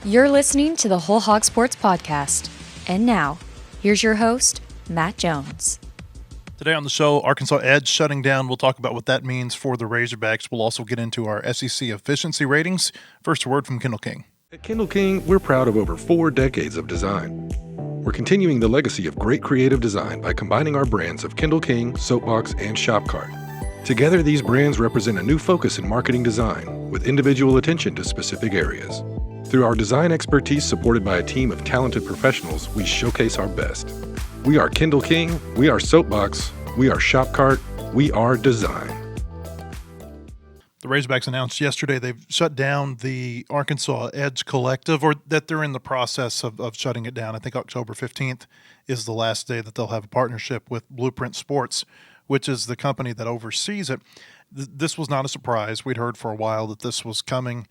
You're listening to the Whole Hog Sports Podcast. And now, here's your host, Matt Jones. Today on the show, Arkansas Edge shutting down. We'll talk about what that means for the Razorbacks. We'll also get into our SEC efficiency ratings. First, a word from Kendall King. At Kendall King, we're proud of over 4 decades of design. We're continuing the legacy of great creative design by combining our brands of Kendall King, Soapbox, and Shopcart. Together, these brands represent a new focus in marketing design with individual attention to specific areas. Through our design expertise supported by a team of talented professionals, we showcase our best. We are Kendall King, we are Soapbox, we are Shopcart, we are design. The Razorbacks announced yesterday they've shut down the Arkansas Edge Collective, or that they're in the process of shutting it down. I think October 15th is the last day that they'll have a partnership with Blueprint Sports, which is the company that oversees it. This was not a surprise. We'd heard for a while that this was coming.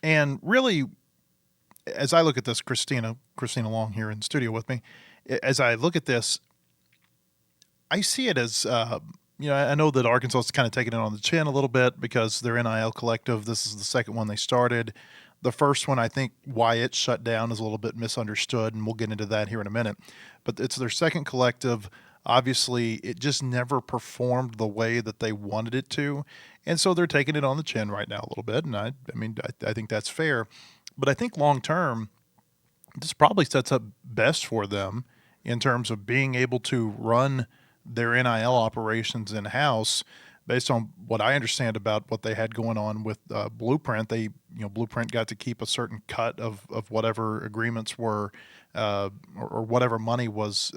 And really, as I look at this, Christina Long here in the studio with me, as I look at this, I see it as, I know that Arkansas is kind of taking it on the chin a little bit because their NIL collective, this is the second one they started. The first one, I think why it shut down is a little bit misunderstood, and we'll get into that here in a minute. But it's their second collective. Obviously, it just never performed the way that they wanted it to. And so they're taking it on the chin right now a little bit. And I think that's fair. But I think long term, this probably sets up best for them in terms of being able to run their NIL operations in-house based on what I understand about what they had going on with Blueprint. Blueprint got to keep a certain cut of whatever agreements were or whatever money was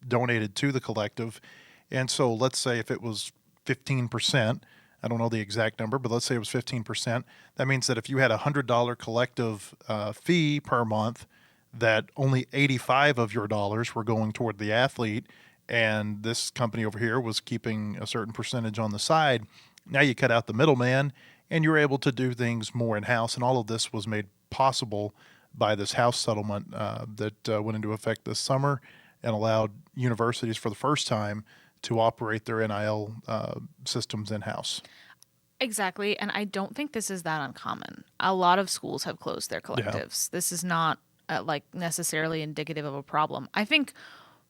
donated to the collective. And so let's say if it was 15%, I don't know the exact number, but let's say it was 15%. That means that if you had a $100 collective fee per month, that only 85 of your dollars were going toward the athlete, and this company over here was keeping a certain percentage on the side. Now you cut out the middleman, and you're able to do things more in-house, and all of this was made possible by this House settlement that went into effect this summer and allowed universities for the first time to operate their NIL systems in-house. Exactly, and I don't think this is that uncommon. A lot of schools have closed their collectives. Yeah. This is not necessarily indicative of a problem. I think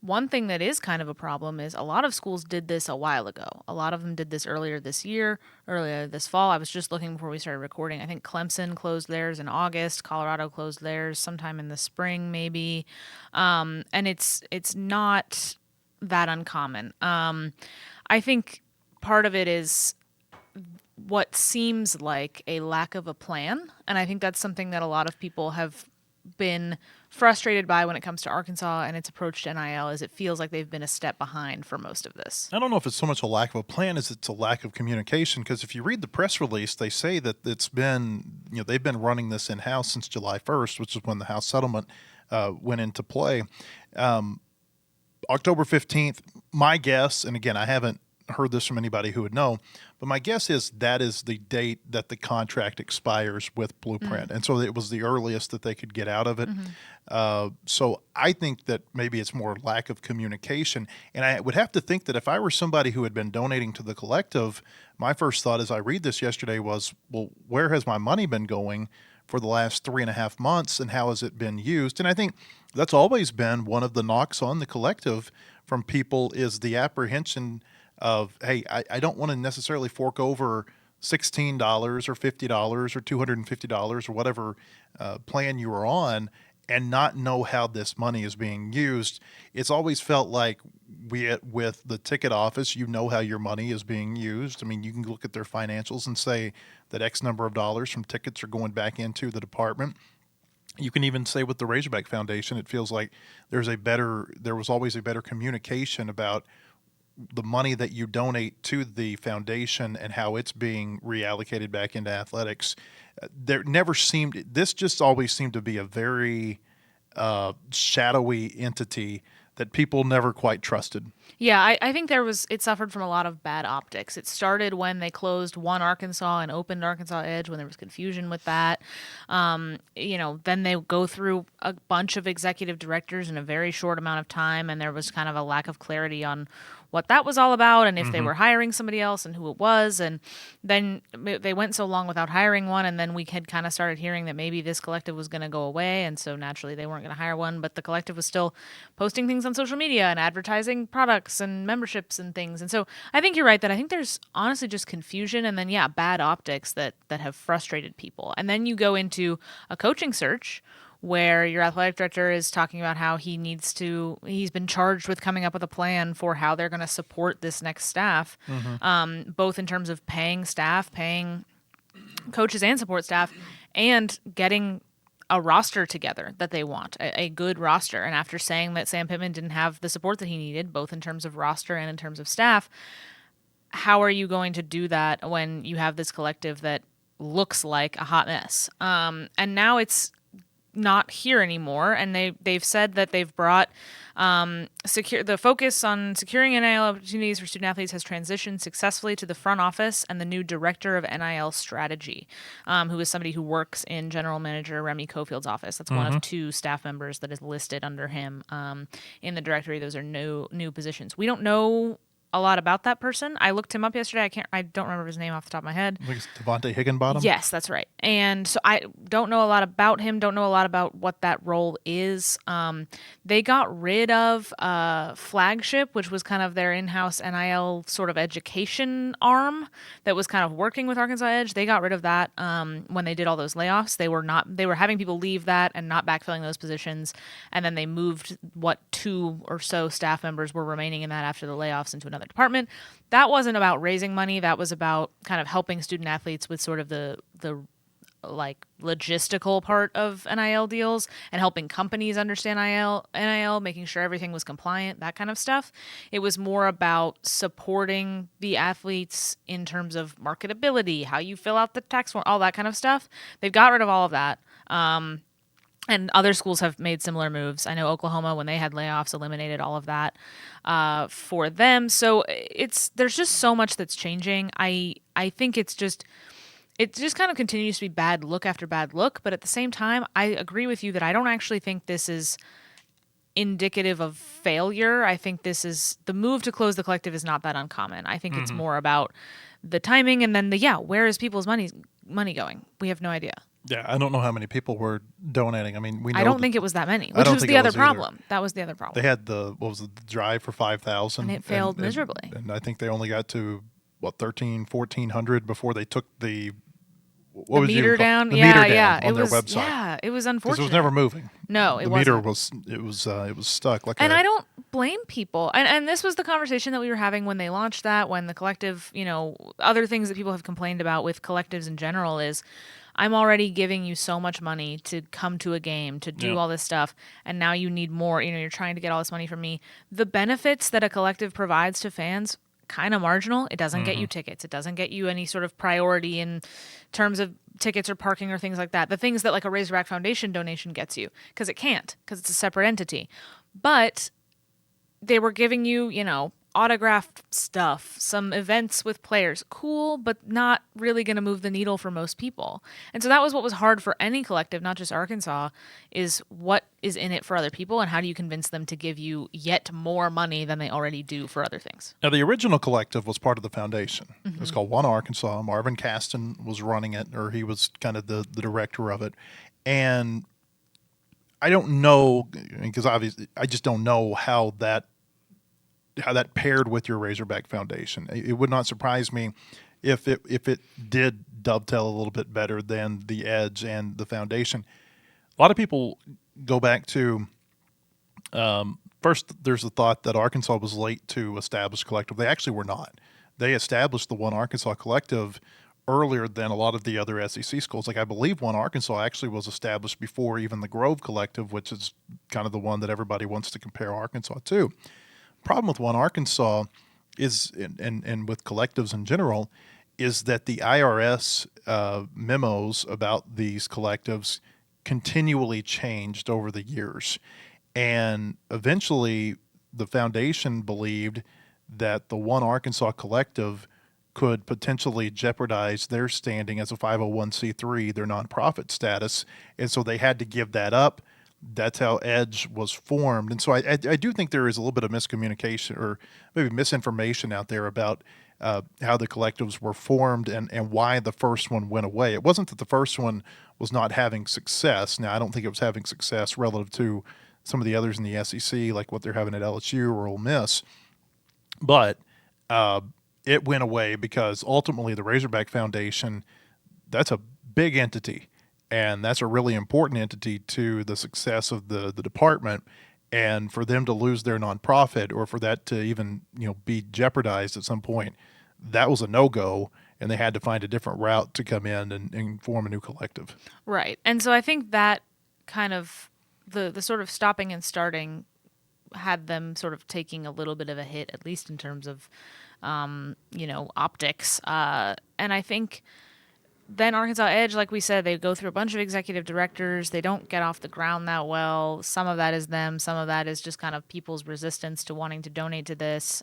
one thing that is kind of a problem is a lot of schools did this a while ago. A lot of them did this earlier this year, earlier this fall. I was just looking before we started recording. I think Clemson closed theirs in August. Colorado closed theirs sometime in the spring, maybe. And it's not that uncommon. I think part of it is what seems like a lack of a plan. And I think that's something that a lot of people have been frustrated by when it comes to Arkansas and its approach to NIL, is it feels like they've been a step behind for most of this. I don't know if it's so much a lack of a plan as it's a lack of communication, because if you read the press release, they say that it's been, they've been running this in-house since July 1st, which is when the House settlement went into play. October 15th, my guess, and again, I haven't heard this from anybody who would know, but my guess is that is the date that the contract expires with Blueprint. And so it was the earliest that they could get out of it. So I think that maybe it's more lack of communication. And I would have to think that if I were somebody who had been donating to the collective, my first thought as I read this yesterday was, well, where has my money been going for the last 3.5 months, and how has it been used? And I think that's always been one of the knocks on the collective from people, is the apprehension of, hey, I don't want to necessarily fork over $16 or $50 or $250 or whatever plan you were on and not know how this money is being used. It's always felt like with the ticket office, how your money is being used. I mean, you can look at their financials and say that X number of dollars from tickets are going back into the department. You can even say with the Razorback Foundation, it feels like there was always a better communication about the money that you donate to the foundation and how it's being reallocated back into athletics. This just always seemed to be a very shadowy entity that people never quite trusted. Yeah, I think it suffered from a lot of bad optics. It started when they closed one Arkansas and opened Arkansas Edge, when there was confusion with that. Then they go through a bunch of executive directors in a very short amount of time, and there was kind of a lack of clarity on what that was all about and if they were hiring somebody else and who it was. And then they went so long without hiring one, and then we had kind of started hearing that maybe this collective was going to go away, and so naturally they weren't going to hire one, but the collective was still posting things on social media and advertising products and memberships and things. And so I think you're right that I think there's honestly just confusion and then, bad optics that have frustrated people. And then you go into a coaching search where your athletic director is talking about how he's been charged with coming up with a plan for how they're going to support this next staff, both in terms of paying staff, paying coaches and support staff, and getting a roster together that they want, a good roster. And after saying that Sam Pittman didn't have the support that he needed, both in terms of roster and in terms of staff, how are you going to do that when you have this collective that looks like a hot mess? And now it's not here anymore, and they've said that they've brought the focus on securing NIL opportunities for student athletes has transitioned successfully to the front office and the new director of NIL strategy, who is somebody who works in General Manager Remy Cofield's office. That's one of 2 staff members that is listed under him in the directory. Those are new positions. We don't know a lot about that person. I looked him up yesterday. I don't remember his name off the top of my head. I think it's Devontae Higginbottom. Yes, that's right. And so I don't know a lot about him, don't know a lot about what that role is. They got rid of Flagship, which was kind of their in-house NIL sort of education arm that was kind of working with Arkansas Edge. They got rid of that when they did all those layoffs. They were having people leave that and not backfilling those positions. And then they moved 2 or so staff members were remaining in that after the layoffs into another department. That wasn't about raising money. That was about kind of helping student athletes with sort of the like logistical part of NIL deals and helping companies understand NIL, making sure everything was compliant, that kind of stuff. It was more about supporting the athletes in terms of marketability, how you fill out the tax form, all that kind of stuff. They've got rid of all of that. And other schools have made similar moves. I know Oklahoma, when they had layoffs, eliminated all of that for them. So there's just so much that's changing. I think it just kind of continues to be bad look after bad look. But at the same time, I agree with you that I don't actually think this is indicative of failure. I think this is the move to close the collective is not that uncommon. I think it's more about the timing and then where is people's money going? We have no idea. Yeah, I don't know how many people were donating. I mean, we know I don't think it was that many, which was the other problem. That was the other problem. They had the drive for 5,000, and it failed miserably. And I think they only got to 1,400 before they took the meter down. The meter down yeah, on their website. Yeah, it was unfortunate. Because it was never moving. No, it wasn't. The meter was stuck. And I don't blame people. And this was the conversation that we were having when they launched that, when the collective, other things that people have complained about with collectives in general is, I'm already giving you so much money to come to a game, to do all this stuff, and now you need more. You're trying to get all this money from me. The benefits that a collective provides to fans, kind of marginal. It doesn't get you tickets. It doesn't get you any sort of priority in terms of tickets or parking or things like that. The things that like a Razorback Foundation donation gets you, because it can't, because it's a separate entity. But they were giving you, autographed stuff, some events with players. Cool, but not really going to move the needle for most people. And so that was what was hard for any collective, not just Arkansas, is what is in it for other people and how do you convince them to give you yet more money than they already do for other things. Now, the original collective was part of the foundation. It was called One Arkansas. Marvin Caston was running it, or he was kind of the director of it. And I don't know, because obviously I just don't know how that paired with your Razorback Foundation. It would not surprise me if it did dovetail a little bit better than the Edge and the Foundation. A lot of people go back to first. There's the thought that Arkansas was late to establish collective. They actually were not. They established the One Arkansas Collective earlier than a lot of the other SEC schools. Like I believe One Arkansas actually was established before even the Grove Collective, which is kind of the one that everybody wants to compare Arkansas to. Problem with One Arkansas is, and with collectives in general, is that the IRS memos about these collectives continually changed over the years. And eventually the foundation believed that the One Arkansas Collective could potentially jeopardize their standing as a 501c3, their nonprofit status. And so they had to give that up. That's how Edge was formed. And so I do think there is a little bit of miscommunication or maybe misinformation out there about how the collectives were formed and why the first one went away. It wasn't that the first one was not having success. Now, I don't think it was having success relative to some of the others in the SEC, like what they're having at LSU or Ole Miss. But it went away because ultimately the Razorback Foundation, that's a big entity. And that's a really important entity to the success of the department. And for them to lose their nonprofit or for that to even be jeopardized at some point, that was a no-go. And they had to find a different route to come in and form a new collective. Right. And so I think that kind of the sort of stopping and starting had them sort of taking a little bit of a hit, at least in terms of, optics. And I think then Arkansas Edge, like we said, they go through a bunch of executive directors. They don't get off the ground that well. Some of that is them. Some of that is just kind of people's resistance to wanting to donate to this.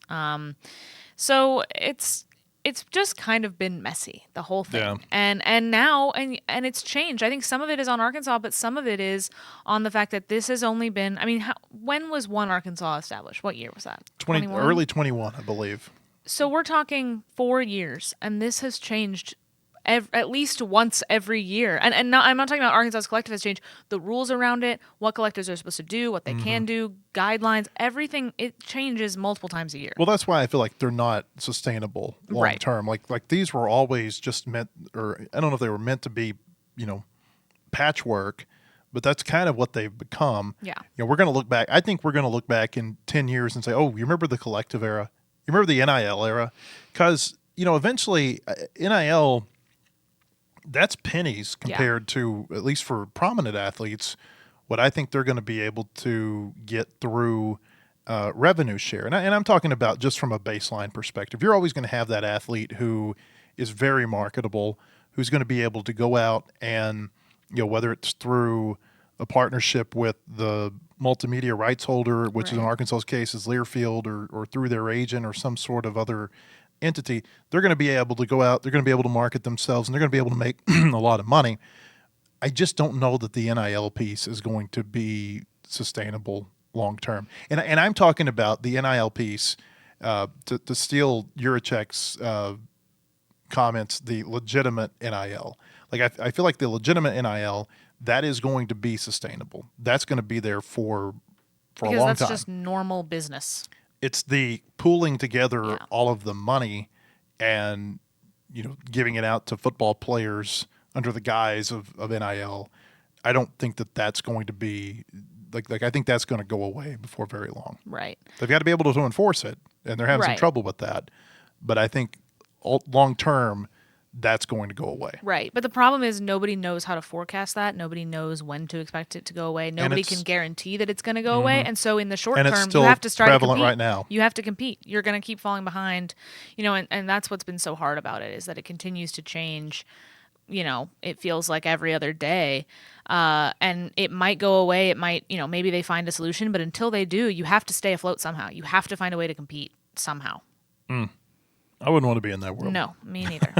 So it's just kind of been messy, the whole thing. Yeah. And now it's changed. I think some of it is on Arkansas, but some of it is on the fact that this has only been, when was One Arkansas established? What year was that? 21? Early 21, I believe. So we're talking 4 years, and this has changed at least once every year. And not, I'm not talking about Arkansas's collective has changed. The rules around it, what collectives are supposed to do, what they can do, guidelines, everything, it changes multiple times a year. Well, that's why I feel like they're not sustainable long term. Like these were always just meant, or I don't know if they were meant to be, patchwork, but that's kind of what they've become. Yeah. We're going to look back. I think we're going to look back in 10 years and say, oh, you remember the collective era? You remember the NIL era? Because, eventually NIL, that's pennies compared to, at least for prominent athletes, what I think they're going to be able to get through revenue share. And I'm talking about just from a baseline perspective. You're always going to have that athlete who is very marketable, who's going to be able to go out and, whether it's through a partnership with the multimedia rights holder, which is in Arkansas's case is Learfield, or through their agent or some sort of other entity, they're going to be able to go out, they're going to be able to market themselves, and they're going to be able to make a lot of money. I just don't know that the NIL piece is going to be sustainable long term. And I'm talking about the NIL piece, to steal Juracek's comments, the legitimate NIL. Like I feel like the legitimate NIL, that is going to be sustainable. That's going to be there for a long time. Because that's just normal business. It's the pooling together all of the money and, giving it out to football players under the guise of NIL. I don't think that that's going to be like I think that's going to go away before very long. Right. They've got to be able to enforce it, and they're having some trouble with that. But I think long term, that's going to go away. Right. But the problem is nobody knows how to forecast that. Nobody knows when to expect it to go away. Nobody can guarantee that it's going to go away. And so in the short term, you have to start to compete. Right now. You have to compete. You're going to keep falling behind. And that's what's been so hard about it, is that it continues to change. It feels like every other day. And it might go away. It might, maybe they find a solution. But until they do, you have to stay afloat somehow. You have to find a way to compete somehow. I wouldn't want to be in that world. No, me neither.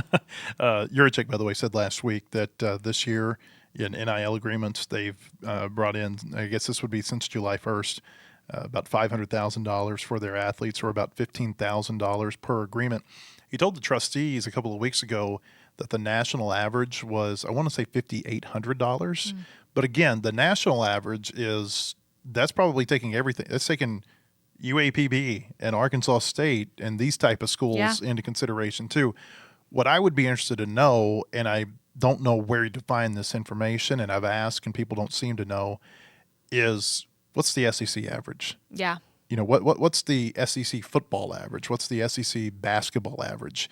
Juracek, by the way, said last week that this year in NIL agreements, they've brought in, I guess this would be since July 1st, about $500,000 for their athletes, or about $15,000 per agreement. He told the trustees a couple of weeks ago that the national average was, I want to say $5,800. But again, the national average that's probably taking everything. That's taking UAPB and Arkansas State and these type of schools into consideration too. What I would be interested to know, and I don't know where to find this information, and I've asked and people don't seem to know, is what's the SEC average? Yeah. What's the SEC football average? What's the SEC basketball average?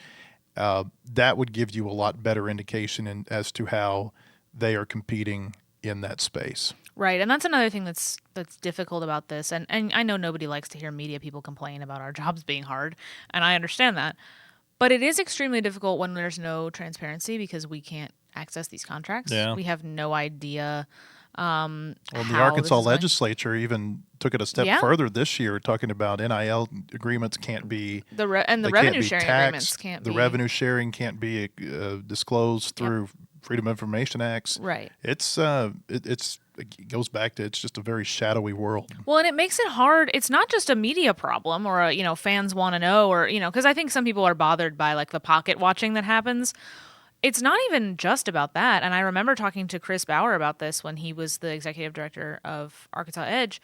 That would give you a lot better indication as to how they are competing in that space. Right, and that's another thing that's difficult about this. And I know nobody likes to hear media people complain about our jobs being hard, and I understand that. But it is extremely difficult when there's no transparency, because we can't access these contracts. Yeah. We have no idea. Well, the Arkansas legislature even took it a step further this year, talking about NIL agreements can't be the revenue sharing agreements can't be. The revenue sharing can't be disclosed through Freedom of Information Acts. Right. It's it goes back to it's just a very shadowy world. Well, and it makes it hard. It's not just a media problem or, fans want to know or, because I think some people are bothered by like the pocket watching that happens. It's not even just about that. And I remember talking to Chris Bauer about this when he was the executive director of Arkansas Edge,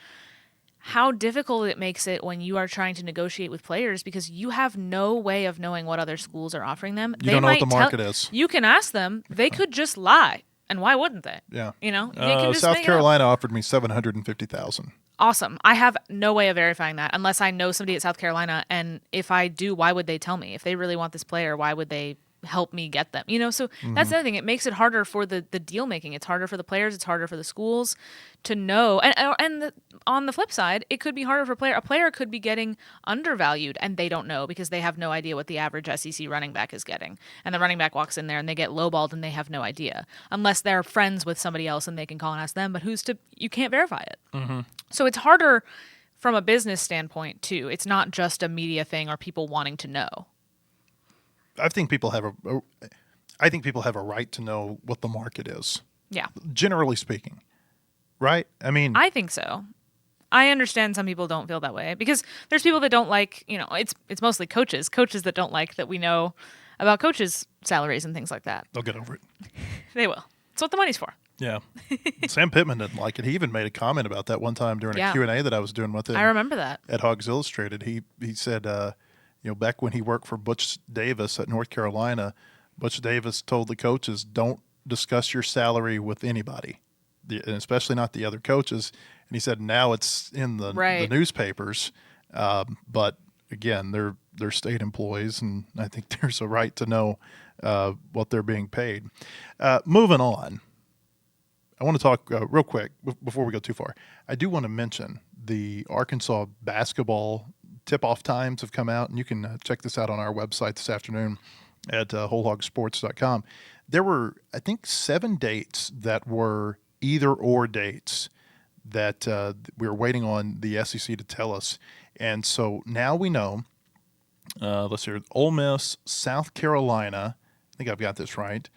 how difficult it makes it when you are trying to negotiate with players because you have no way of knowing what other schools are offering them. You don't know what the market is. You can ask them. They could just lie. And why wouldn't they? Yeah. They can just South make Carolina offered me $750,000. Awesome. I have no way of verifying that unless I know somebody at South Carolina. And if I do, why would they tell me? If they really want this player, why would they help me get them? So that's the other thing. It makes it harder for the deal making. It's harder for the players. It's harder for the schools to know. And on the flip side, it could be harder for a player. A player could be getting undervalued and they don't know because they have no idea what the average SEC running back is getting. And the running back walks in there and they get lowballed and they have no idea unless they're friends with somebody else and they can call and ask them. But you can't verify it. Mm-hmm. So it's harder from a business standpoint too. It's not just a media thing or people wanting to know. I think people have a right to know what the market is. Yeah. Generally speaking. Right? I mean, I think so. I understand some people don't feel that way because there's people that don't like, it's mostly coaches that don't like that we know about coaches' salaries and things like that. they'll get over it. They will. That's what the money's for. Yeah. Sam Pittman didn't like it. He even made a comment about that one time during a Q&A that I was doing with him. I remember that. At Hogs Illustrated. He said, back when he worked for Butch Davis at North Carolina, Butch Davis told the coaches, don't discuss your salary with anybody, and especially not the other coaches. And he said now it's in the newspapers, but again, they're state employees, and I think there's a right to know what they're being paid. Moving on, I want to talk real quick before we go too far. I do want to mention the Arkansas basketball tip-off times have come out, and you can check this out on our website this afternoon at wholehogsports.com. There were, I think, 7 dates that were either-or dates that we were waiting on the SEC to tell us. And so now we know, let's see, Ole Miss, South Carolina, I think I've got this right,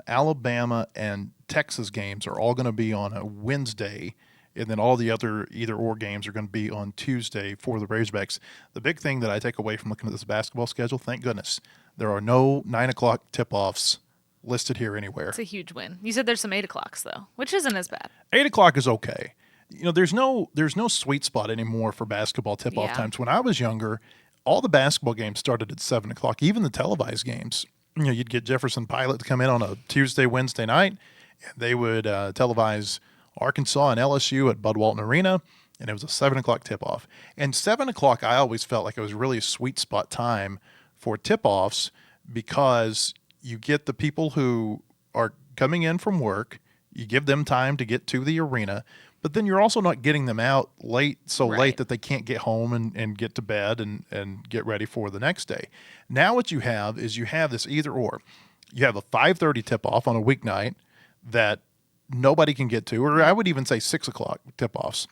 Alabama, and Texas games are all going to be on a Wednesday, and then all the other either-or games are going to be on Tuesday for the Razorbacks. The big thing that I take away from looking at this basketball schedule, thank goodness, there are no 9 o'clock tip-offs listed here anywhere. It's a huge win. You said there's some 8 o'clocks, though, which isn't as bad. 8 o'clock is okay. There's no sweet spot anymore for basketball tip-off times. When I was younger, all the basketball games started at 7 o'clock, even the televised games. You'd get Jefferson Pilot to come in on a Tuesday, Wednesday night, and they would televise Arkansas and LSU at Bud Walton Arena, and it was a 7 o'clock tip-off. And 7 o'clock, I always felt like it was really a sweet spot time for tip-offs because you get the people who are coming in from work, you give them time to get to the arena, but then you're also not getting them out late that they can't get home and get to bed and get ready for the next day. Now what you have is you have this either-or. You have a 5:30 tip-off on a weeknight that nobody can get to, or I would even say 6 o'clock tip-offs.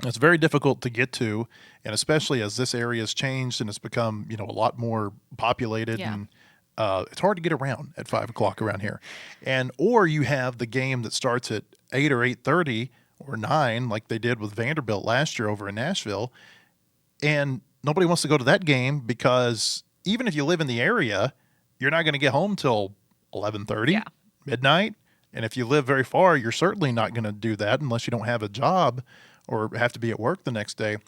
It's very difficult to get to, and especially as this area has changed and it's become, a lot more populated, and it's hard to get around at 5 o'clock around here. Or you have the game that starts at 8 or 8:30 or 9, like they did with Vanderbilt last year over in Nashville, and nobody wants to go to that game because even if you live in the area, you're not going to get home till 11:30, midnight. And if you live very far, you're certainly not going to do that unless you don't have a job or have to be at work the next day.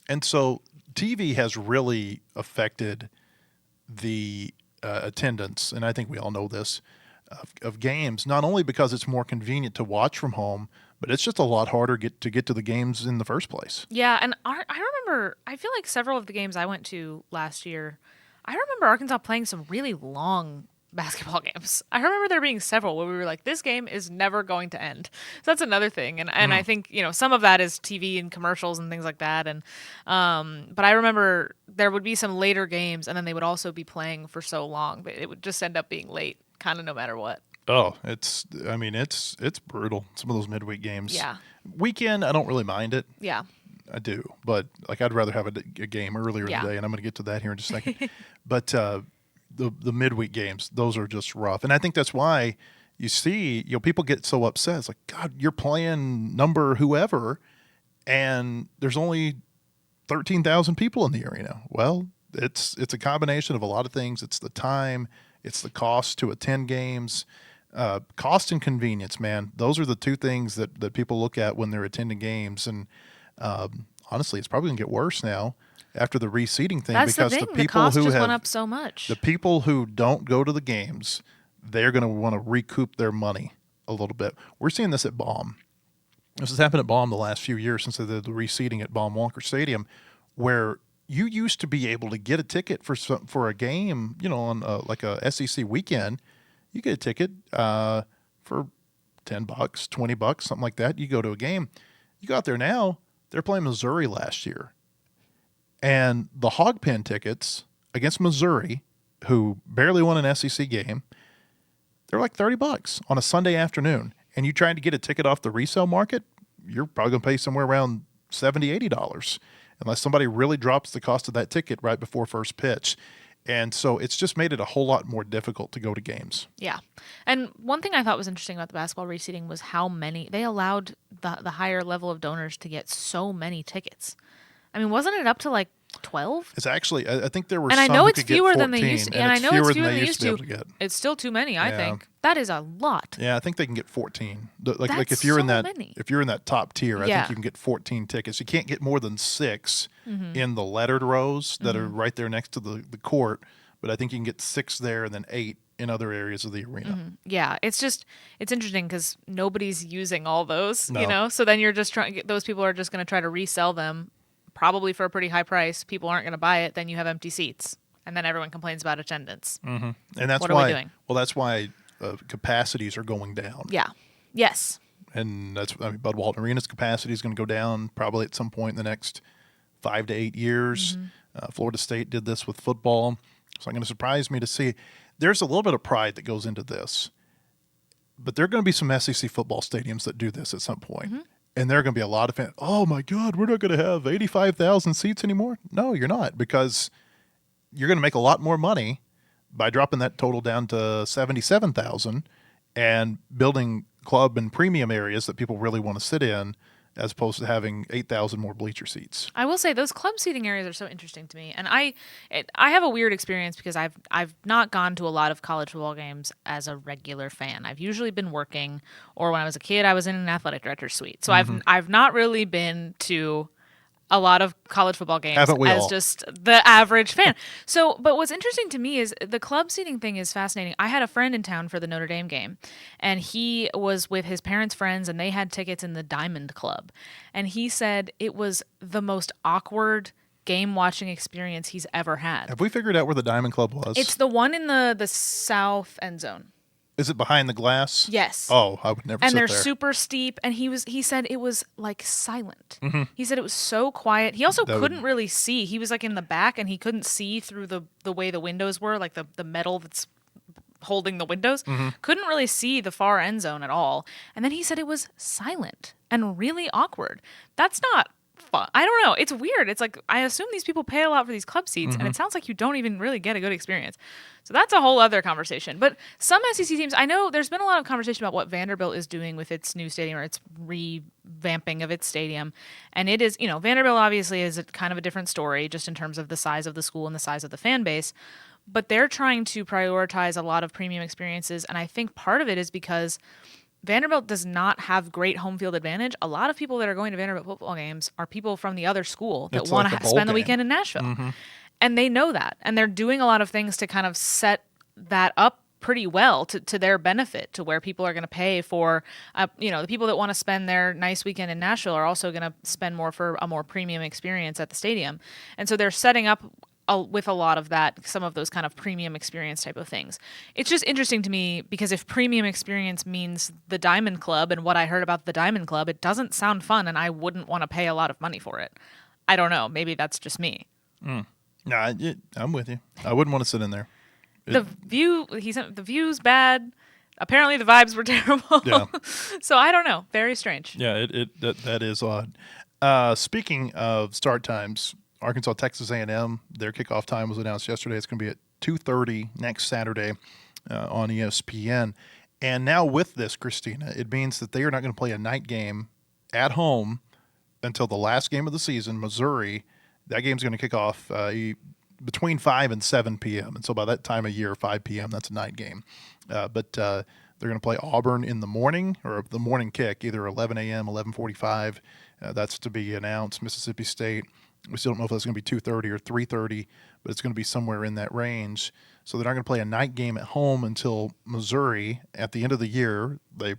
And so TV has really affected the attendance, and I think we all know this, of games, not only because it's more convenient to watch from home, but it's just a lot harder to get to the games in the first place. Yeah, and I remember, I feel like several of the games I went to last year, I remember Arkansas playing some really long basketball games. I remember there being several where we were like, this game is never going to end. So that's another thing. And I think, some of that is TV and commercials and things like that. And but I remember there would be some later games and then they would also be playing for so long, but it would just end up being late, kind of no matter what. Oh, it's brutal. Some of those midweek games. Yeah. Weekend, I don't really mind it. Yeah. I do. But I'd rather have a game earlier in the day, and I'm going to get to that here in just a second. But the midweek games, those are just rough. And I think that's why, you see, people get so upset. It's like, God, you're playing number whoever, and there's only 13,000 people in the arena. Well, it's a combination of a lot of things. It's the time, it's the cost to attend games, cost and convenience, man. Those are the two things that people look at when they're attending games. And honestly, it's probably going to get worse now after the reseating thing. That's because the thing. the people the cost who just have went up so much. the people who don't go to the games, they're going to want to recoup their money a little bit. We're seeing this at Baum. This has happened at Baum the last few years since they did the reseating at Baum-Walker Stadium, where you used to be able to get a ticket for a game, on like a SEC weekend. You get a ticket for $10, $20, something like that. You go to a game. You go out there now. They're playing Missouri last year, and the Hog Pen tickets against Missouri, who barely won an SEC game, they're like $30 on a Sunday afternoon. And you trying to get a ticket off the resale market, you're probably going to pay somewhere around $70, $80, unless somebody really drops the cost of that ticket right before first pitch. And so it's just made it a whole lot more difficult to go to games. Yeah. And one thing I thought was interesting about the basketball reseating was how many, they allowed the higher level of donors to get so many tickets. I mean, wasn't it up to like 12? It's actually, I think there were and some I know who it's could get fewer 14, than they used to. And I know it's fewer than they used to. It's still too many, I think. That is a lot. Yeah, I think they can get 14. Like That's if you're in so that many. if you're in that top tier, I think you can get 14 tickets. You can't get more than 6 in the lettered rows that are right there next to the court, but I think you can get 6 there and then 8 in other areas of the arena. Yeah, it's interesting because nobody's using all those, No. So then you're just those people are just going to try to resell them, probably for a pretty high price. People aren't going to buy it. Then you have empty seats, and then everyone complains about attendance. And that's What why. are we doing? Well, that's why capacities are going down. Yeah. Yes. And Bud Walton Arena's capacity is going to go down probably at some point in the next 5 to 8 years. Florida State did this with football. It's not going to surprise me to see. There's a little bit of pride that goes into this, but there are going to be some SEC football stadiums that do this at some point. And there are going to be a lot of fans. Oh my God, we're not going to have 85,000 seats anymore. No, you're not, because you're going to make a lot more money by dropping that total down to 77,000 and building club and premium areas that people really want to sit in, as opposed to having 8,000 more bleacher seats. I will say those club seating areas are so interesting to me, and I have a weird experience because I've not gone to a lot of college football games as a regular fan. I've usually been working, or when I was a kid, I was in an athletic director's suite. So I've not really been to a lot of college football games Haven't we as all? just the average fan. But what's interesting to me is the club seating thing is fascinating. I had a friend in town for the Notre Dame game, and he was with his parents' friends, and they had tickets in the Diamond Club. And he said it was the most awkward game watching experience he's ever had. Have we figured out where the Diamond Club was? It's the one in the south end zone. Is it behind the glass? Yes. Oh, I would never And sit they're there. super steep, and he said it was like silent. He said it was so quiet. He also couldn't really see. He was like in the back, and he couldn't see through the way the windows were, like the metal that's holding the windows. Couldn't really see the far end zone at all. And then he said it was silent and really awkward. That's not fun. I don't know. It's weird. It's like, I assume these people pay a lot for these club seats, and it sounds like you don't even really get a good experience. So that's a whole other conversation. But some SEC teams, I know there's been a lot of conversation about what Vanderbilt is doing with its new stadium, or its revamping of its stadium. And it is, Vanderbilt obviously is kind of a different story just in terms of the size of the school and the size of the fan base. But they're trying to prioritize a lot of premium experiences. And I think part of it is because Vanderbilt does not have great home field advantage. A lot of people that are going to Vanderbilt football games are people from the other school that want to spend the weekend in Nashville. And they know that. And they're doing a lot of things to kind of set that up pretty well to their benefit, to where people are going to pay for, the people that want to spend their nice weekend in Nashville are also going to spend more for a more premium experience at the stadium. And so they're setting up with a lot of that, some of those kind of premium experience type of things. It's just interesting to me because if premium experience means the Diamond Club and what I heard about the Diamond Club, it doesn't sound fun, and I wouldn't want to pay a lot of money for it. I don't know. Maybe that's just me. Nah, I'm with you. I wouldn't want to sit in there. The view's bad. Apparently the vibes were terrible. Yeah. So I don't know. Very strange. Yeah, that is odd. Speaking of start times, Arkansas Texas A&M, their kickoff time was announced yesterday. It's going to be at 2:30 next Saturday on ESPN. And now with this, Christina, it means that they are not going to play a night game at home until the last game of the season, Missouri. That game's going to kick off between 5 and 7 p.m. And so by that time of year, 5 p.m., that's a night game. But they're going to play Auburn in the morning, or the morning kick, either 11 a.m., 11:45. That's to be announced. Mississippi State. We still don't know if that's going to be 2:30 or 3:30, but it's going to be somewhere in that range. So they're not going to play a night game at home until Missouri at the end of the year. Who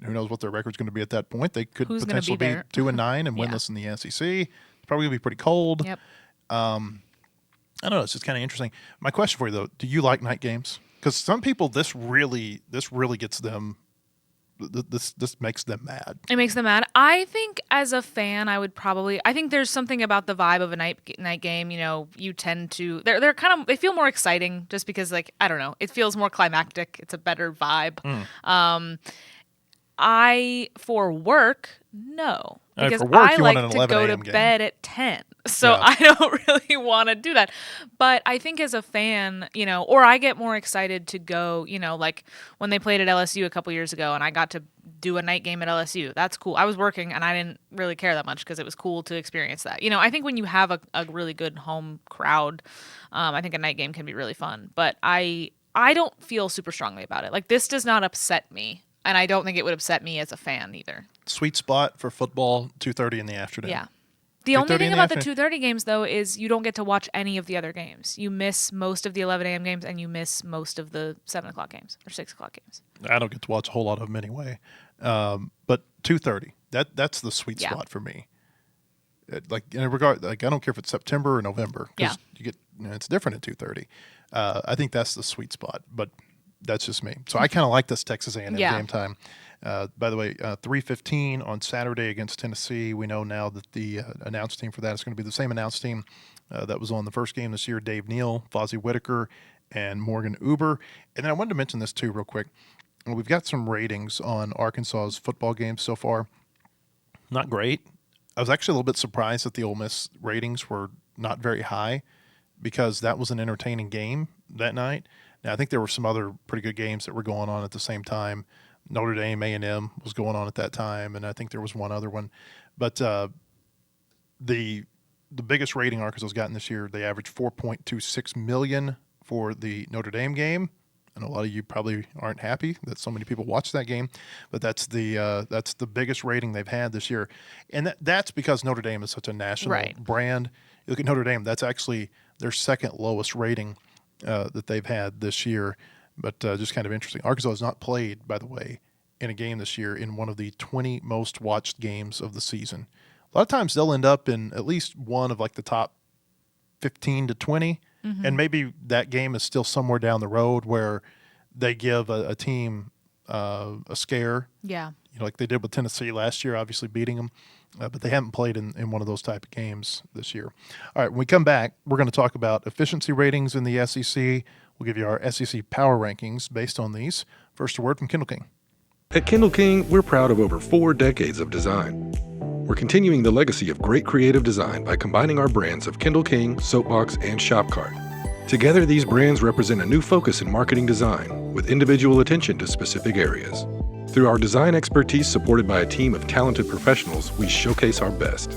knows what their record's going to be at that point? They could potentially be 2-9 and winless in the SEC. It's probably going to be pretty cold. Yep. I don't know. It's just kind of interesting. My question for you, though, do you like night games? Because some people, this really gets them. This makes them mad. It makes them mad. I think as a fan, I think there's something about the vibe of a night game. You tend to they're kind of, they feel more exciting just because, like, I don't know, it feels more climactic. It's a better vibe. For work, no. Because for work, I you like want an to 11 go to a.m. game. bed at 10. So Yeah. I don't really want to do that. But I think as a fan, or I get more excited to go, like when they played at LSU a couple years ago and I got to do a night game at LSU. That's cool. I was working and I didn't really care that much because it was cool to experience that. I think when you have a really good home crowd, I think a night game can be really fun. But I don't feel super strongly about it. Like, this does not upset me. And I don't think it would upset me as a fan either. Sweet spot for football, 2:30 in the afternoon. Yeah. The only 2:30 thing in the about the afternoon? 2:30 games, though, is you don't get to watch any of the other games. You miss most of the 11 a.m. games, and you miss most of the 7 o'clock games or 6 o'clock games. I don't get to watch a whole lot of them anyway. But 2:30, that's the sweet spot for me. Like, in a regard, like, I don't care if it's September or November, because you get, it's different at 2:30. I think that's the sweet spot, but that's just me. So I kind of like this Texas A&M game time. By the way, 3:15 on Saturday against Tennessee. We know now that the announced team for that is going to be the same announced team that was on the first game this year: Dave Neal, Fozzie Whitaker, and Morgan Uber. And then I wanted to mention this too real quick. We've got some ratings on Arkansas's football games so far. Not great. I was actually a little bit surprised that the Ole Miss ratings were not very high, because that was an entertaining game that night. Now, I think there were some other pretty good games that were going on at the same time. Notre Dame, A&M was going on at that time, and I think there was one other one. But the biggest rating Arkansas's gotten this year, they averaged 4.26 million for the Notre Dame game. And a lot of you probably aren't happy that so many people watched that game, but that's the biggest rating they've had this year. And that's because Notre Dame is such a national brand. You look at Notre Dame, that's actually their second lowest rating that they've had this year. But just kind of interesting. Arkansas has not played, by the way, in a game this year in one of the 20 most watched games of the season. A lot of times they'll end up in at least one of like the top 15 to 20, and maybe that game is still somewhere down the road where they give a team a scare. Yeah. Like they did with Tennessee last year, obviously beating them. But they haven't played in one of those type of games this year. All right, when we come back, we're going to talk about efficiency ratings in the SEC. We'll give you our SEC power rankings based on these. First, a word from Kendall King. At Kendall King, we're proud of over 4 decades of design. We're continuing the legacy of great creative design by combining our brands of Kendall King, Soapbox, and Shopcart. Together, these brands represent a new focus in marketing design with individual attention to specific areas. Through our design expertise supported by a team of talented professionals, we showcase our best.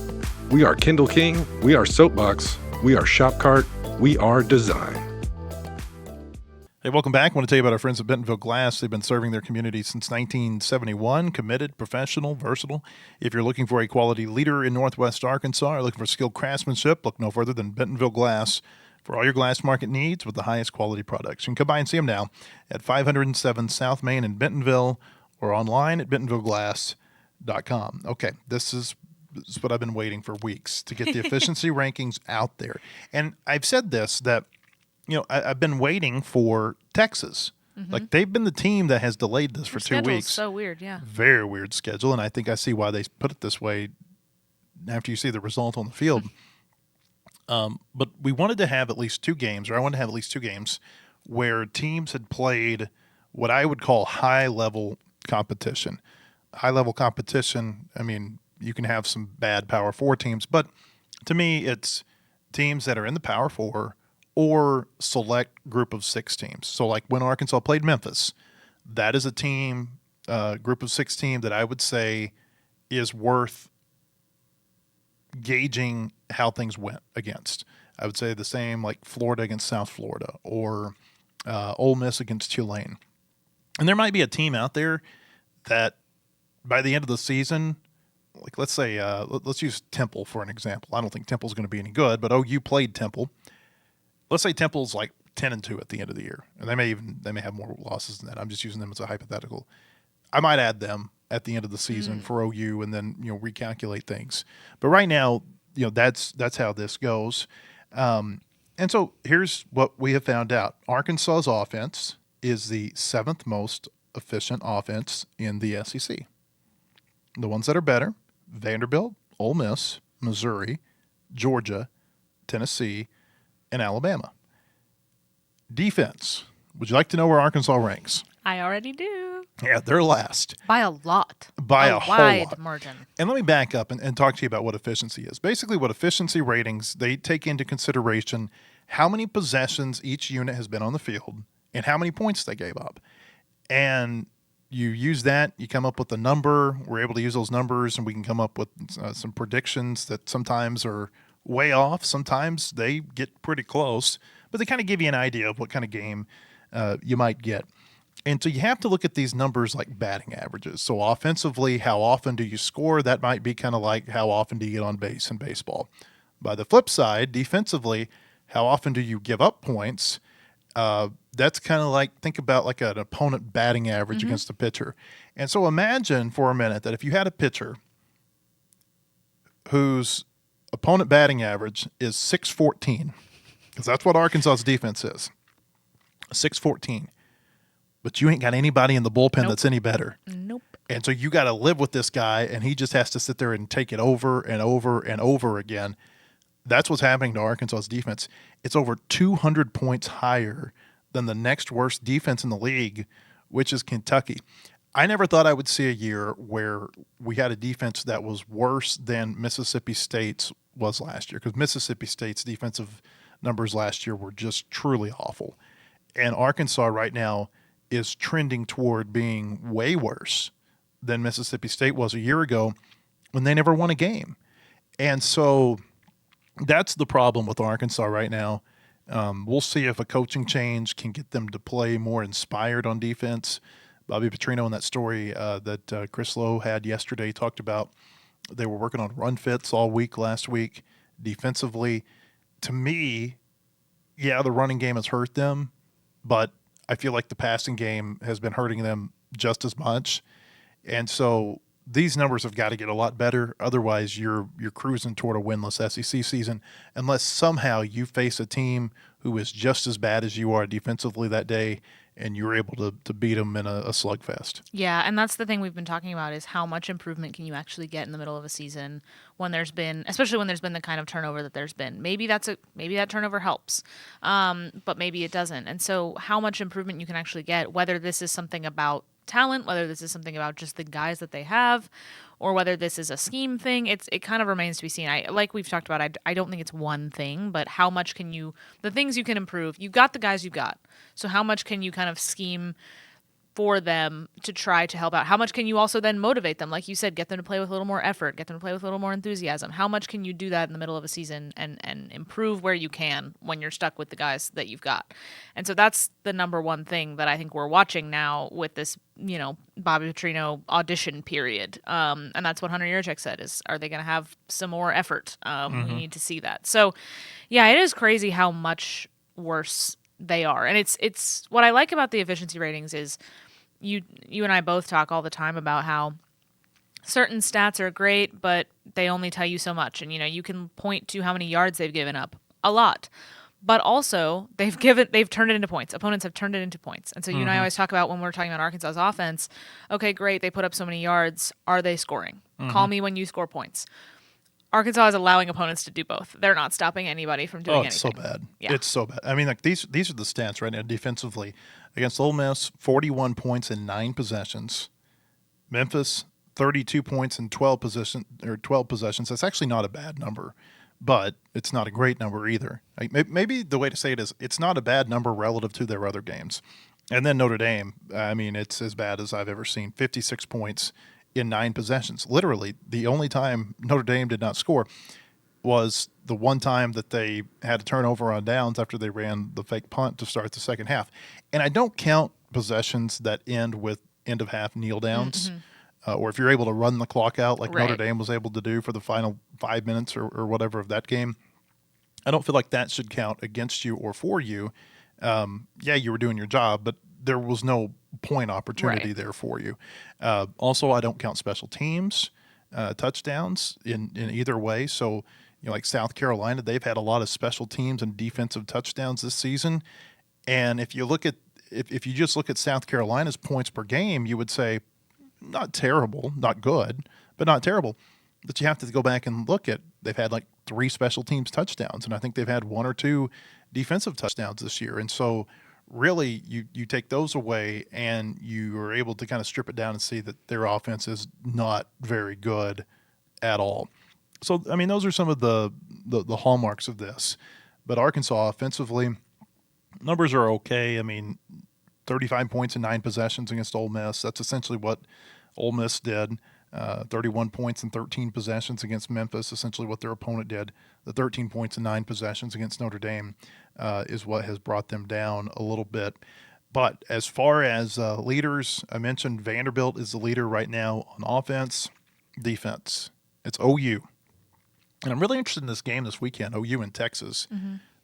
We are Kendall King, we are Soapbox, we are Shopcart, we are design. Hey, welcome back. I want to tell you about our friends at Bentonville Glass. They've been serving their community since 1971. Committed, professional, versatile. If you're looking for a quality leader in Northwest Arkansas or looking for skilled craftsmanship, look no further than Bentonville Glass for all your glass market needs with the highest quality products. You can come by and see them now at 507 South Main in Bentonville or online at bentonvilleglass.com. Okay, this is what I've been waiting for weeks to get the efficiency rankings out there. And I've said this, that I've been waiting for Texas. Like, they've been the team that has delayed this for 2 weeks. So weird, yeah. Very weird schedule, and I think I see why they put it this way after you see the result on the field. But we wanted to have at least 2 games, or I wanted to have at least 2 games where teams had played what I would call high-level competition. High-level competition, I mean, you can have some bad Power 4 teams, but to me, it's teams that are in the Power 4 or select group of 6 teams. So like when Arkansas played Memphis, that is a team, group of 6 team that I would say is worth gauging how things went against. I would say the same like Florida against South Florida or Ole Miss against Tulane. And there might be a team out there that by the end of the season, like let's say, let's use Temple for an example. I don't think Temple's going to be any good, but OU played Temple. Let's say Temple's like 10-2 at the end of the year, and they may have more losses than that. I'm just using them as a hypothetical. I might add them at the end of the season for OU, and then recalculate things. But right now, that's how this goes. And so here's what we have found out: Arkansas's offense is the 7th most efficient offense in the SEC. The ones that are better: Vanderbilt, Ole Miss, Missouri, Georgia, Tennessee, and Alabama. Defense. Would you like to know where Arkansas ranks? I already do. Yeah, they're last. By a lot. By a whole wide lot. margin. And let me back up and talk to you about what efficiency is. Basically, what efficiency ratings, they take into consideration how many possessions each unit has been on the field and how many points they gave up. And you use that, you come up with a number. We're able to use those numbers, and we can come up with some predictions that sometimes are way off. Sometimes they get pretty close, but they kind of give you an idea of what kind of game you might get. And so you have to look at these numbers like batting averages. So offensively, how often do you score? That might be kind of like how often do you get on base in baseball. By the flip side, defensively, how often do you give up points? That's kind of like, think about like an opponent batting average against a pitcher. And so imagine for a minute that if you had a pitcher whose opponent batting average is 614, because that's what Arkansas's defense is, 614. But you ain't got anybody in the bullpen that's any better. Nope. And so you got to live with this guy, and he just has to sit there and take it over and over and over again. That's what's happening to Arkansas's defense. It's over 200 points higher than the next worst defense in the league, which is Kentucky. I never thought I would see a year where we had a defense that was worse than Mississippi State's was last year, because Mississippi State's defensive numbers last year were just truly awful. And Arkansas right now is trending toward being way worse than Mississippi State was a year ago when they never won a game. And so that's the problem with Arkansas right now. We'll see if a coaching change can get them to play more inspired on defense. Bobby Petrino in that story that Chris Lowe had yesterday talked about they were working on run fits all week last week. Defensively, to me, yeah, the running game has hurt them, but I feel like the passing game has been hurting them just as much. And so these numbers have got to get a lot better. Otherwise, you're cruising toward a winless SEC season unless somehow you face a team who is just as bad as you are defensively that day and you're able to beat them in a slugfest. Yeah, and that's the thing we've been talking about is how much improvement can you actually get in the middle of a season especially when there's been the kind of turnover that there's been. Maybe that turnover helps, but maybe it doesn't. And so how much improvement you can actually get, whether this is something about talent, whether this is something about just the guys that they have, or whether this is a scheme thing, it kind of remains to be seen. Like we've talked about, I don't think it's one thing, but how much can you, the things you can improve, you've got the guys you've got. So how much can you kind of scheme for them to try to help out? How much can you also then motivate them? Like you said, get them to play with a little more effort, get them to play with a little more enthusiasm. How much can you do that in the middle of a season and improve where you can when you're stuck with the guys that you've got? And so that's the number one thing that I think we're watching now with this, Bobby Petrino audition period. And that's what Hunter Yurachek said is, are they going to have some more effort? We need to see that. So yeah, it is crazy how much worse they are. And it's what I like about the efficiency ratings is you and I both talk all the time about how certain stats are great, but they only tell you so much. And you can point to how many yards they've given up, a lot. But also they've turned it into points. Opponents have turned it into points. And so you and I always talk about when we're talking about Arkansas's offense, okay, great, they put up so many yards. Are they scoring? Call me when you score points. Arkansas is allowing opponents to do both. They're not stopping anybody from doing anything. It's so bad. Yeah. It's so bad. I mean, like these are the stats right now defensively. Against Ole Miss, 41 points in 9 possessions. Memphis, 32 points in 12 possessions. That's actually not a bad number, but it's not a great number either. Like, maybe the way to say it is it's not a bad number relative to their other games. And then Notre Dame, I mean, it's as bad as I've ever seen. 56 points in 9 possessions. Literally, the only time Notre Dame did not score was the one time that they had a turnover on downs after they ran the fake punt to start the second half. And I don't count possessions that end with end-of-half kneel downs, or if you're able to run the clock out like Notre Dame was able to do for the final 5 minutes or whatever of that game. I don't feel like that should count against you or for you. Yeah, you were doing your job, but there was no point opportunity there for you. Also, I don't count special teams touchdowns in either way. So, like South Carolina, they've had a lot of special teams and defensive touchdowns this season. And if you look at if you just look at South Carolina's points per game, you would say not terrible, not good, but not terrible. But you have to go back and look at they've had like 3 special teams touchdowns, and I think they've had 1 or 2 defensive touchdowns this year. And so really you take those away and you are able to kind of strip it down and see that their offense is not very good at all. So, I mean, those are some of the hallmarks of this. But Arkansas offensively, numbers are okay. I mean, 35 points in 9 possessions against Ole Miss. That's essentially what Ole Miss did. 31 points in 13 possessions against Memphis, essentially what their opponent did. The 13 points in 9 possessions against Notre Dame is what has brought them down a little bit. But as far as leaders, I mentioned Vanderbilt is the leader right now on offense, defense. It's OU. And I'm really interested in this game this weekend, OU and Texas,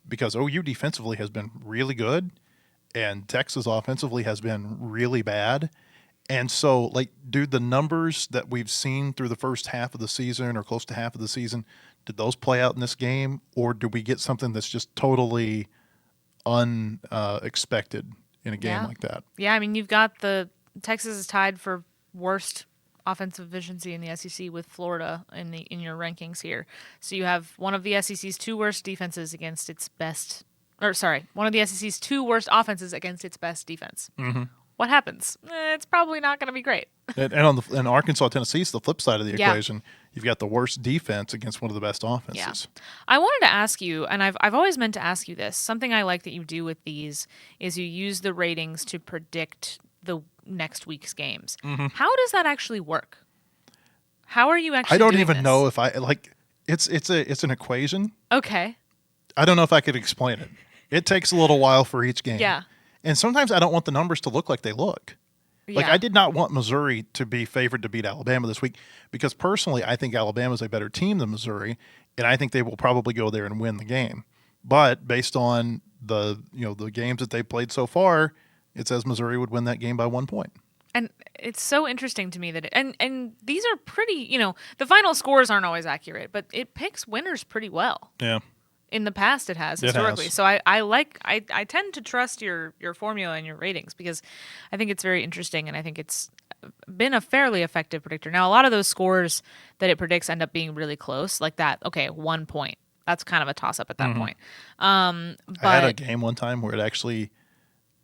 because OU defensively has been really good and Texas offensively has been really bad. And so, like, do the numbers that we've seen through the first half of the season or close to half of the season, did those play out in this game? Or do we get something that's just totally unexpected in a game like that? Yeah, I mean, you've got the Texas is tied for worst offensive efficiency in the SEC with Florida in your rankings here. So you have one of the SEC's 2 worst defenses against its best, one of the SEC's 2 worst offenses against its best defense. What happens? It's probably not going to be great. And on Arkansas, Tennessee is the flip side of the equation. You've got the worst defense against one of the best offenses. Yeah. I wanted to ask you, and I've always meant to ask you this. Something I like that you do with these is you use the ratings to predict the next week's games. How does that actually work? How are you actually? I don't doing even this? know if I like. It's an equation. Okay. I don't know if I could explain it. It takes a little while for each game. Yeah. And sometimes I don't want the numbers to look like they look. Like, I did not want Missouri to be favored to beat Alabama this week because personally I think Alabama is a better team than Missouri, and I think they will probably go there and win the game. But based on the games that they played so far, it says Missouri would win that game by 1 point. And it's so interesting to me that and these are pretty, the final scores aren't always accurate, but it picks winners pretty well. Yeah. In the past, it has historically. So I tend to trust your formula and your ratings because I think it's very interesting and I think it's been a fairly effective predictor. Now, a lot of those scores that it predicts end up being really close, like that. Okay, 1 point. That's kind of a toss up at that point. But I had a game one time where it actually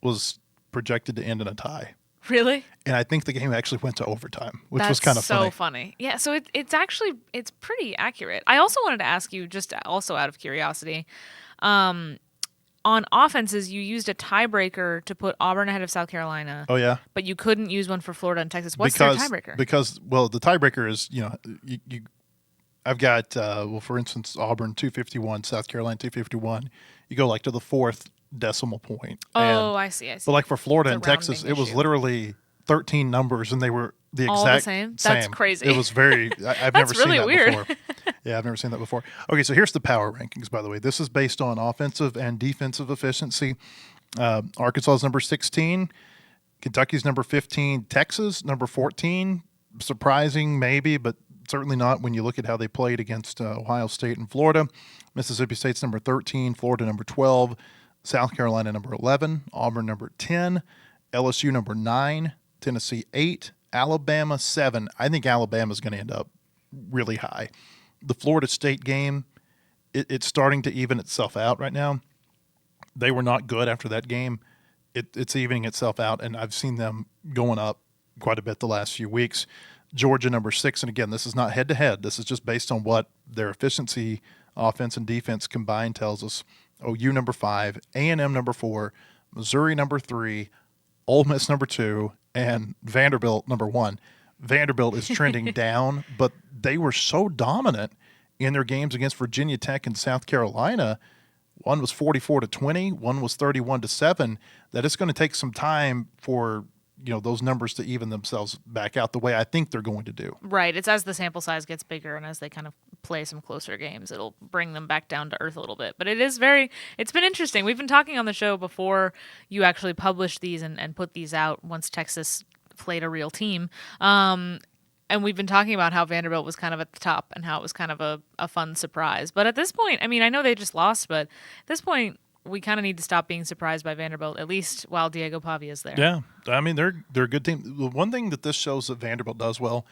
was projected to end in a tie. Really? And I think the game actually went to overtime, which That's was kind of so funny. Yeah, so it's pretty accurate. I also wanted to ask you, just also out of curiosity, on offenses, you used a tiebreaker to put Auburn ahead of South Carolina. Oh, yeah? But you couldn't use one for Florida and Texas. What's their tiebreaker? Because, well, the tiebreaker is, I've got, for instance, Auburn 251, South Carolina 251. You go, like, to the 4th decimal point. Oh, I see. But, like, for Florida and Texas, it was literally 13 numbers, and they were the exact all the same. That's crazy. It was very. I've never seen really that weird. before. Yeah, I've never seen that before. Okay, so here's the power rankings. By the way, this is based on offensive and defensive efficiency. Arkansas is number 16, Kentucky's number 15, Texas number 14. Surprising, maybe, but certainly not when you look at how they played against Ohio State and Florida. Mississippi State's number 13, Florida number 12, South Carolina number 11, Auburn number 10, LSU number 9, Tennessee 8, Alabama 7. I think Alabama's going to end up really high. The Florida State game, it's starting to even itself out right now. They were not good after that game. It's evening itself out, and I've seen them going up quite a bit the last few weeks. Georgia number 6, and again, this is not head-to-head. This is just based on what their efficiency, offense and defense combined tells us. OU number 5, A&M number 4, Missouri number 3, Ole Miss number 2, and Vanderbilt number 1. Vanderbilt is trending down, but they were so dominant in their games against Virginia Tech and South Carolina. One was 44-20, one was 31-7, that it's going to take some time for those numbers to even themselves back out the way I think they're going to do. Right. It's as the sample size gets bigger and as they kind of play some closer games, it'll bring them back down to earth a little bit. But it's been interesting. We've been talking on the show before you actually published these and put these out once Texas played a real team. And we've been talking about how Vanderbilt was kind of at the top and how it was kind of a fun surprise. But at this point, I mean, I know they just lost, but at this point, we kind of need to stop being surprised by Vanderbilt, at least while Diego Pavia is there. Yeah. I mean, they're a good team. The one thing that this shows that Vanderbilt does well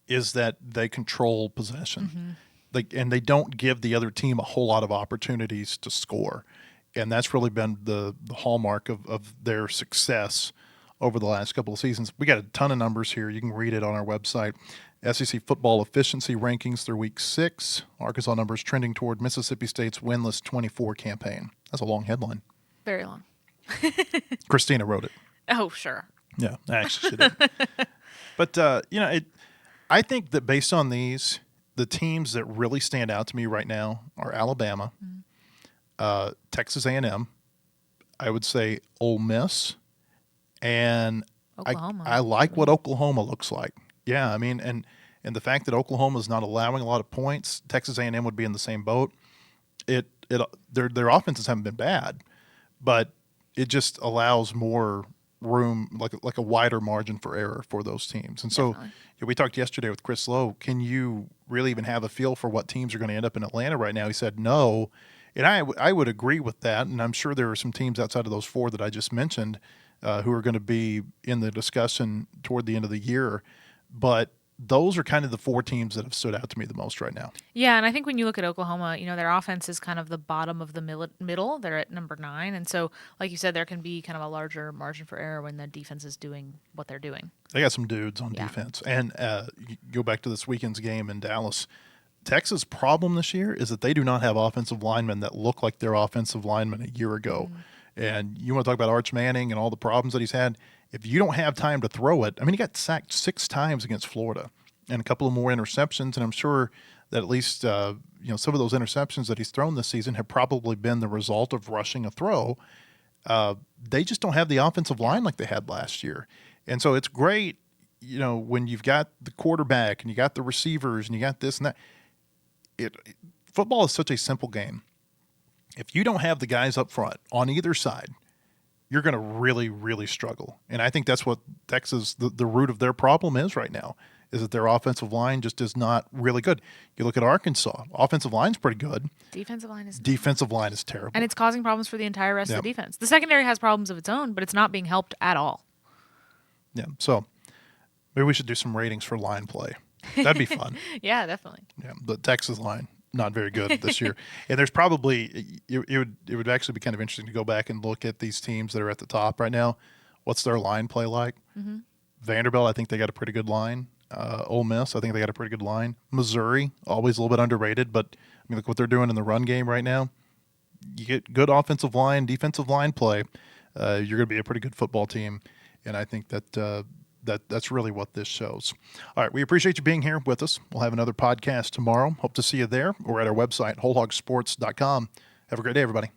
is that they control possession. And they don't give the other team a whole lot of opportunities to score. And that's really been the hallmark of their success over the last couple of seasons. We got a ton of numbers here. You can read it on our website. SEC football efficiency rankings through week 6. Arkansas numbers trending toward Mississippi State's winless 24 campaign. That's a long headline. Very long. Christina wrote it. Oh, sure. Yeah, actually she did. But, I think that based on these, the teams that really stand out to me right now are Alabama, Texas A&M, I would say Ole Miss, and Oklahoma. I like what Oklahoma looks like. Yeah, I mean, and the fact that Oklahoma is not allowing a lot of points, Texas A&M would be in the same boat. Their offenses haven't been bad, but it just allows more room, like a wider margin for error for those teams. And so we talked yesterday with Chris Lowe. Can you really even have a feel for what teams are going to end up in Atlanta right now? He said no, and I would agree with that. And I'm sure there are some teams outside of those 4 that I just mentioned who are going to be in the discussion toward the end of the year. But those are kind of the 4 teams that have stood out to me the most right now. Yeah, and I think when you look at Oklahoma, their offense is kind of the bottom of the middle. They're at number 9. And so, like you said, there can be kind of a larger margin for error when the defense is doing what they're doing. They got some dudes on defense. And you go back to this weekend's game in Dallas. Texas' problem this year is that they do not have offensive linemen that look like their offensive linemen a year ago. And you want to talk about Arch Manning and all the problems that he's had. If you don't have time to throw it, I mean, he got sacked 6 times against Florida and a couple of more interceptions. And I'm sure that at least, some of those interceptions that he's thrown this season have probably been the result of rushing a throw. They just don't have the offensive line like they had last year. And so it's great, when you've got the quarterback and you got the receivers and you got this and that. Football is such a simple game. If you don't have the guys up front on either side, you're going to really, really struggle. And I think that's what Texas, the root of their problem is right now, is that their offensive line just is not really good. You look at Arkansas, offensive line's pretty good. Defensive line is terrible. And it's causing problems for the entire rest of the defense. The secondary has problems of its own, but it's not being helped at all. Yeah, so maybe we should do some ratings for line play. That'd be fun. Yeah, definitely. Yeah, the Texas line, not very good this year. And there's probably it would actually be kind of interesting to go back and look at these teams that are at the top right now. What's their line play like? Vanderbilt, I think they got a pretty good line. Ole Miss, I think they got a pretty good line. Missouri, always a little bit underrated, but I mean, look what they're doing in the run game right now. You get good offensive line, defensive line play, you're going to be a pretty good football team, and I think that's really what this shows. All right, we appreciate you being here with us. We'll have another podcast tomorrow. Hope to see you there or at our website, wholehogsports.com. Have a great day, everybody.